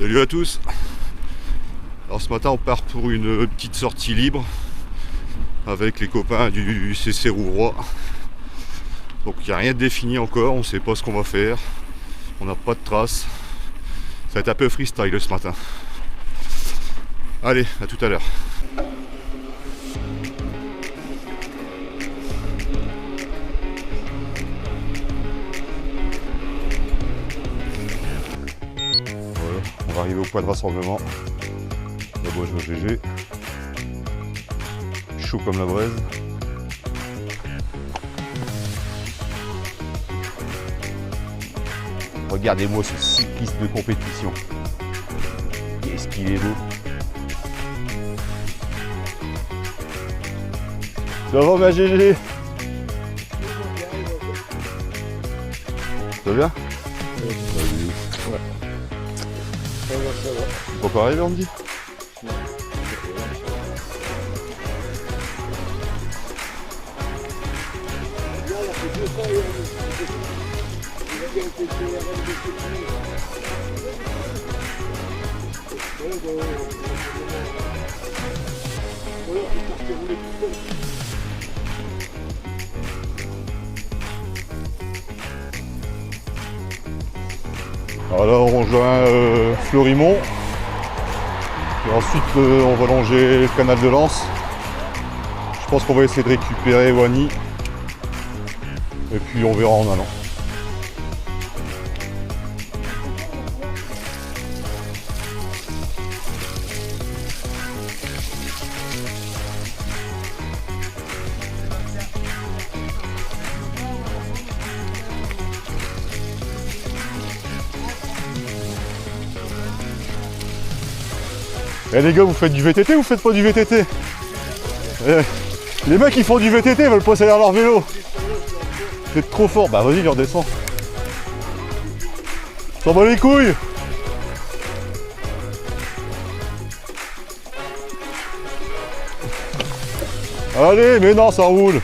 Salut à tous. Alors ce matin on part pour une petite sortie libre avec les copains du CC Rouvroy. Donc il n'y a rien de défini encore, on ne sait pas ce qu'on va faire, on n'a pas de traces. Ça va être un peu freestyle ce matin. Allez, à tout à l'heure. On va arriver au point de rassemblement. Là-bas je vois GG. Chaud comme la braise. Regardez-moi ce cycliste de compétition. Qu'est-ce qu'il est beau. Ça va ma GG? Ça va bien? Ouais. Ça va. Tu peux pas arriver, on me dit? Alors on rejoint Florimont et ensuite on va longer le canal de Lens. Je pense qu'on va essayer de récupérer Wani et puis on verra en allant. Eh les gars, vous faites du VTT ou vous faites pas du VTT? Les mecs qui font du VTT veulent pas salir leur vélo. C'est trop fort. Bah vas-y, redescends. S'en bat les couilles. Allez, mais non, ça roule.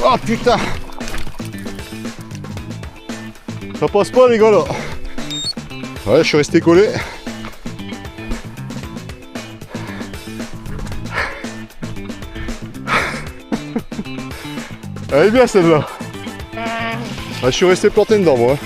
Oh putain! Ça passe pas les gars là! Ouais, je suis resté collé. Elle est bien celle-là. Ah, je suis resté planté dedans moi.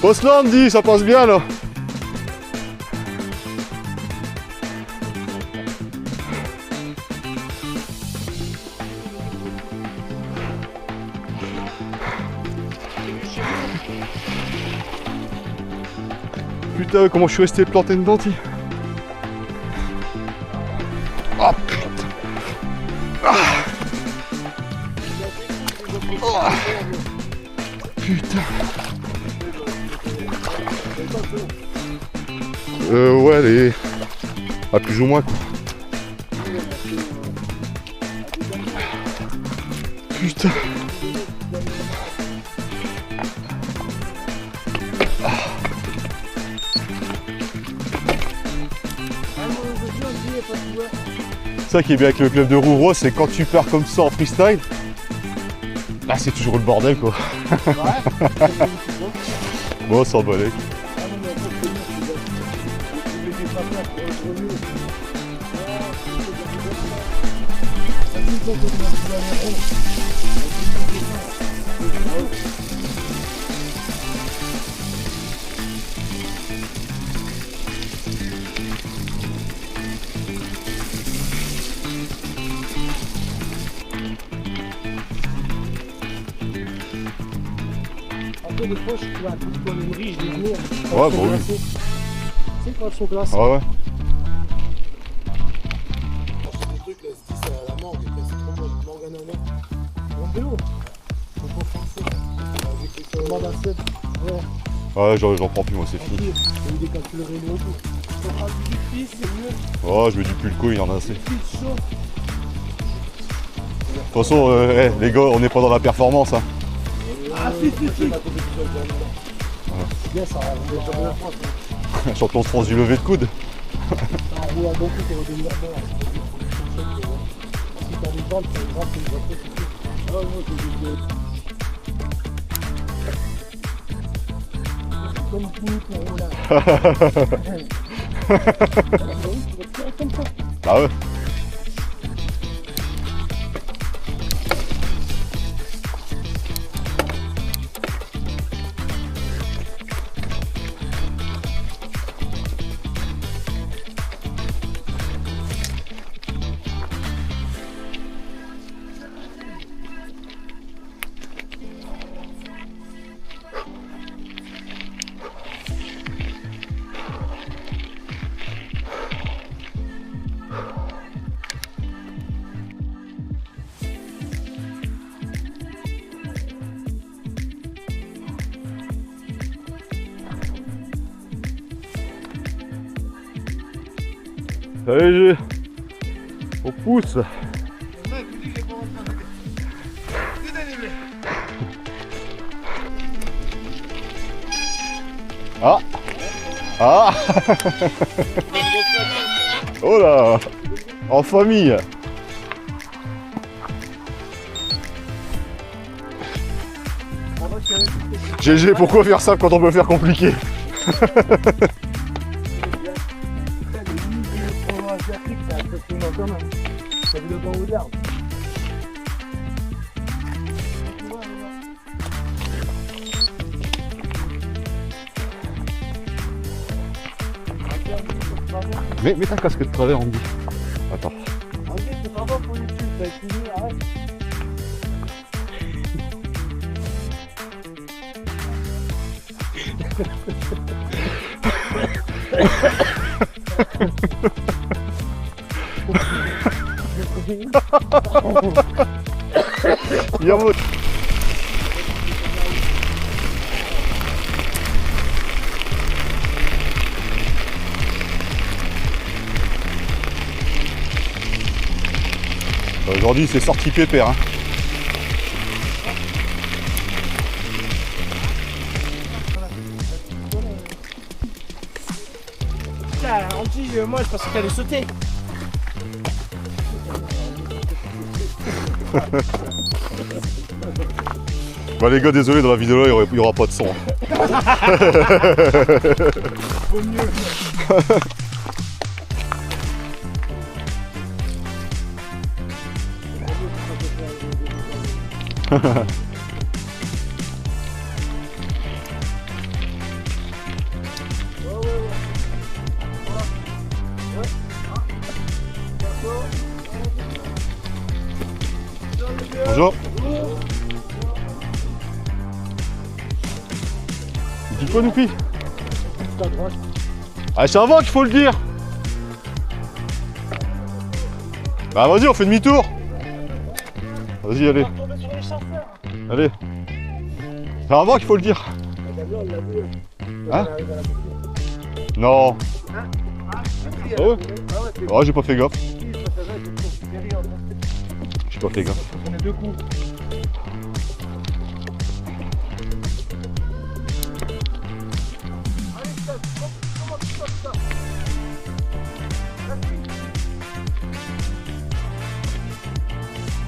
Passe là Andy, ça passe bien là. Putain, comment je suis resté planté dedans, ti. Oh putain. Ah. Oh. Putain. Ouais, les... Ah, plus ou moins quoi. Putain. Ça qui est bien avec le club de Rouvroy, c'est quand tu pars comme ça en freestyle, là c'est toujours le bordel quoi. Bon, ça va aller. Des fois, je vois un truc dans les riches, des venir. Ouais, bah oui. Tu sais, quand elles sont glacées. Ouais, ouais. Des trucs là, se disent à Mon vélo. Faut pas forcer. Je demande à Seb. Ouais. Ouais, j'en prends plus, moi, c'est fini. Il y a eu des calculs rénaux et tout. Si on prend du fils, c'est mieux. Oh, je mets du pulco, il y en a assez. Fils chaud. De toute façon, les gars, on n'est pas dans la performance. Hein. Ah, si. Yes, ça va. Champion de France du lever de coude. Ça roule à bon coup pour redevenir bon. Si t'as des bandes, c'est grave, c'est une vraie chose. Ah, moi, c'est comme tout pour là. Ah ouais. Allez, on pousse. Ah. Ah. Oh là. En famille. GG, pourquoi faire ça quand on peut faire compliqué? T'as vu le banc ou l'herbe? Mets ta casquette de travers, Andy. Attends. En fait, c'est pas bon pour YouTube, t'as fini, arrête. Yamo. Aujourd'hui c'est sorti pépère. Hein. Putain, Andy, moi je pensais qu'elle allait sauter. Bah les gars, désolé, dans la vidéo là il y aura pas de son. Vaut mieux. Bonjour. Il dit quoi, Noupi? Ah, c'est avant qu'il faut le dire. Bah vas-y, on fait demi-tour. Vas-y, allez. Allez. C'est avant qu'il faut le dire. Hein? Non. Ah ouais? Oh, j'ai pas fait gaffe. J'ai pas fait gaffe. On a deux coups.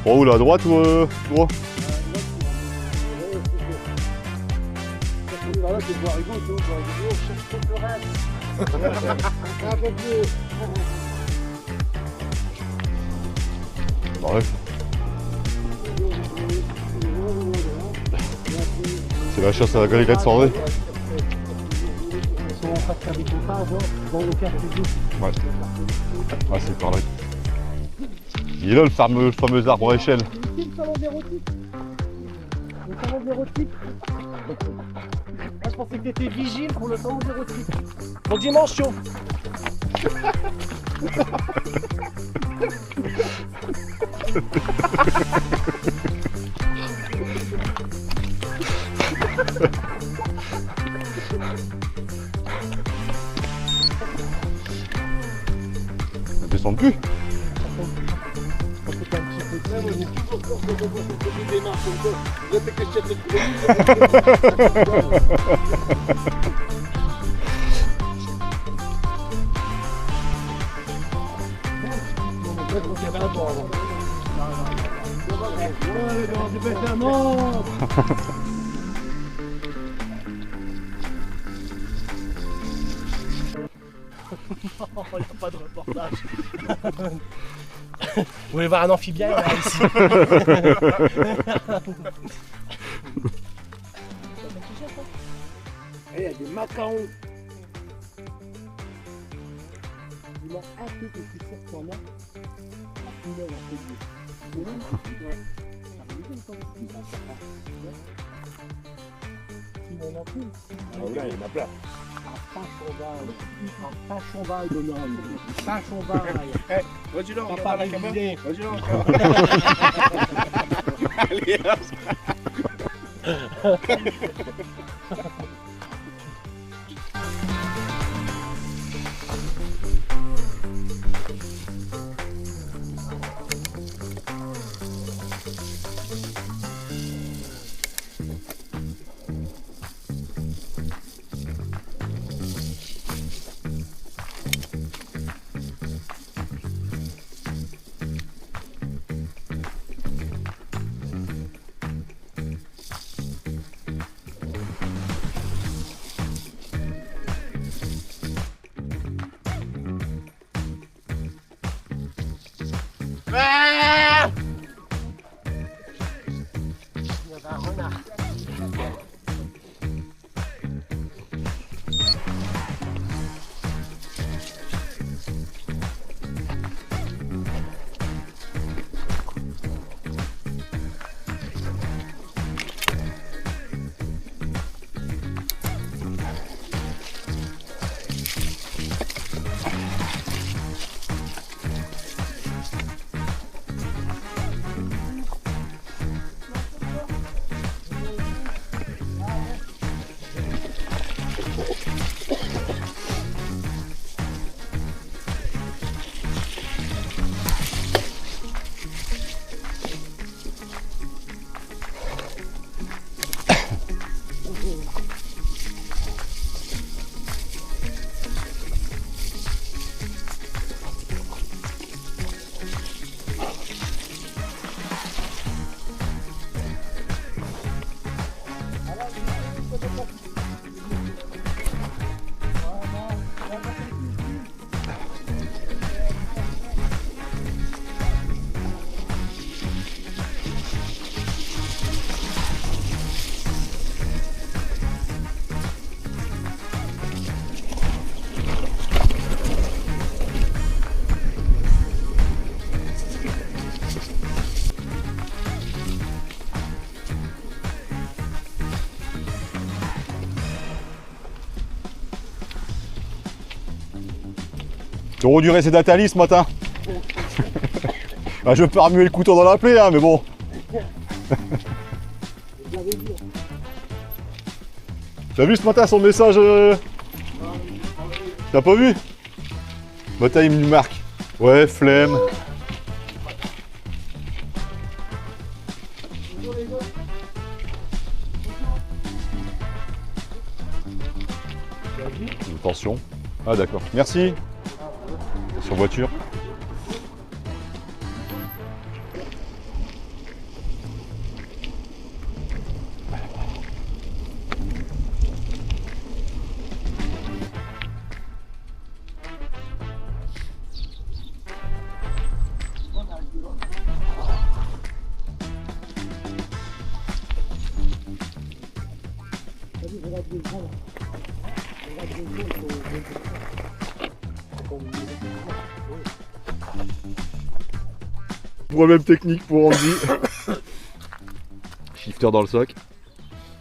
Oh, là, à droite ou droit? Bref. C'est la chasse à la galette sans vrai. Ouais. Ah, c'est par là. Il est là le fameux arbre à échelle. Le temps érotique. Ah, je pensais que t'étais vigile pour le temps érotique. Bon dimanche, chaud. Descends plus. Il n'y a pas de reportage. Vous voulez voir un amphibien là, ici? Il y a des macarons. Il m'a hâté que tu sortes en là. Il a il y en a plein. Un pachonvaille de l'homme. Pachonvaille. Vas-y là, Papa révisé. Vas-y là. T'aurais dû rester d'Atali ce matin. Bah, je peux remuer le couteau dans la plaie, hein, mais bon. T'as vu ce matin son message T'as pas vu? Bah t'as, il me marque. Ouais, flemme. Attention. Ah d'accord. Merci. Sur voiture. Problème technique pour Andy. shifter dans le sac.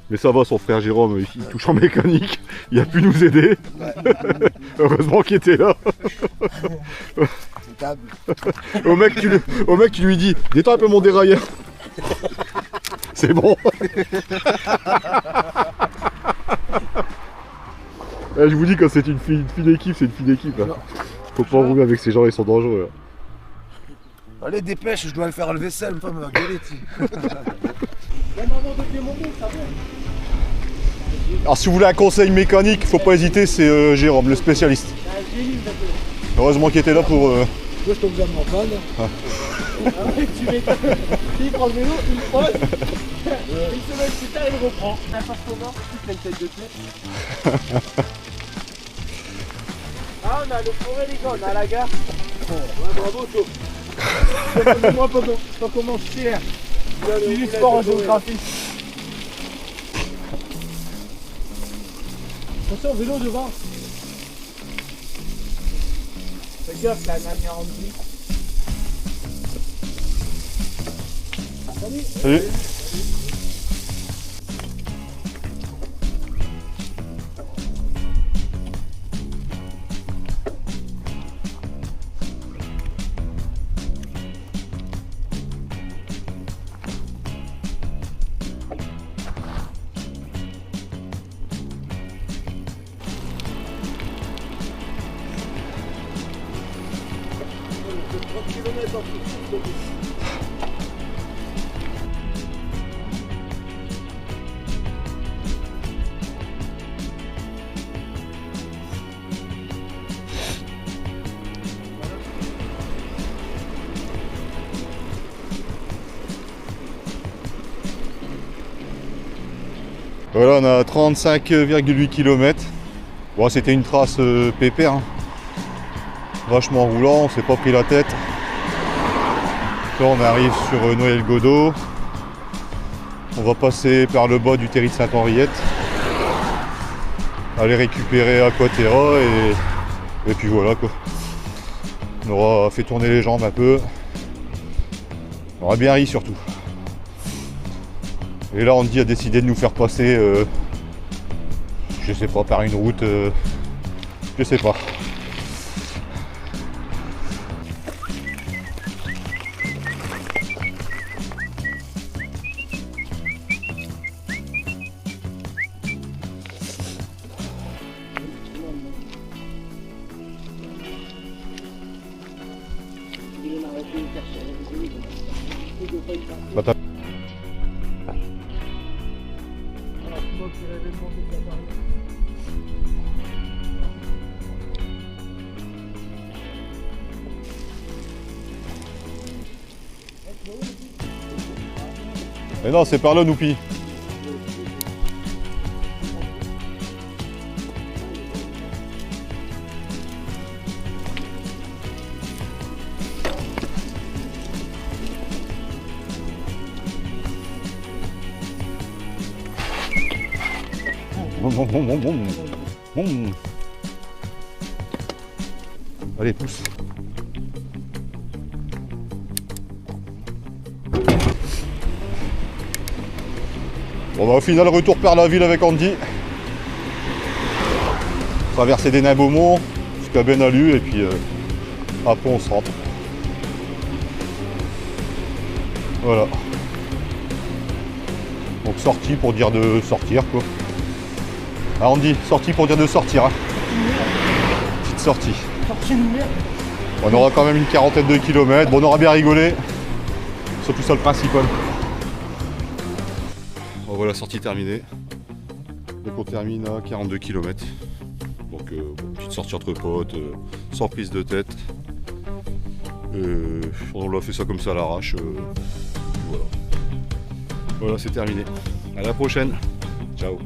Mais ça va, son frère Jérôme, il touche en mécanique, il a pu nous aider. Heureusement qu'il était là. Au mec, tu lui dis, détends un peu mon dérailleur. C'est bon. Je vous dis, quand c'est une fine équipe, c'est une fine équipe. Hein. Faut pas rouler avec ces gens, ils sont dangereux. Hein. Allez, dépêche, je dois aller faire le vaisselle, ma femme va gueuler. Alors si vous voulez un conseil mécanique, faut pas hésiter, c'est Jérôme, le spécialiste. Heureusement qu'il était là pour... Moi je tombe bien de mon panne. Tu m'étonnes. Il prend le vélo, il le pose. Une semaine plus tard, il reprend. N'importe comment, il fait une tête de tête. Ah, on a le forêt, les gars, on a la gare. Ouais, bravo, toi. Moi, pendant qu'on mange fier. Tu du sport en géographie. Attention, vélo devant. Fais gaffe, la nana en vie. Salut. Salut. Voilà, on a 35,8 km. Bon, c'était une trace pépère. Hein. Vachement roulant, on s'est pas pris la tête. Là, on arrive sur Noël-Godot. On va passer par le bas du terri de Sainte-Henriette. Aller récupérer Aquaterra et puis voilà quoi. On aura fait tourner les jambes un peu. On aura bien ri surtout. Et là Andy a décidé de nous faire passer, je sais pas, par une route, je sais pas. Mais non, c'est par là, Noupi. Allez, pousse. Bon bah au final, retour par la ville avec Andy. Traverser des nains Beaumont jusqu'à Benalu et puis après on se rentre. Voilà. Donc sortie pour dire de sortir quoi. Ah Andy, sortie pour dire de sortir. Hein. Petite sortie. On aura quand même une quarantaine de kilomètres. Bon, on aura bien rigolé. Surtout ça le principal. Bon, voilà, sortie terminée. Donc on termine à 42 km. Donc petite sortie entre potes, sans prise de tête. On l'a fait ça comme ça à l'arrache. Voilà. Voilà, c'est terminé. À la prochaine. Ciao.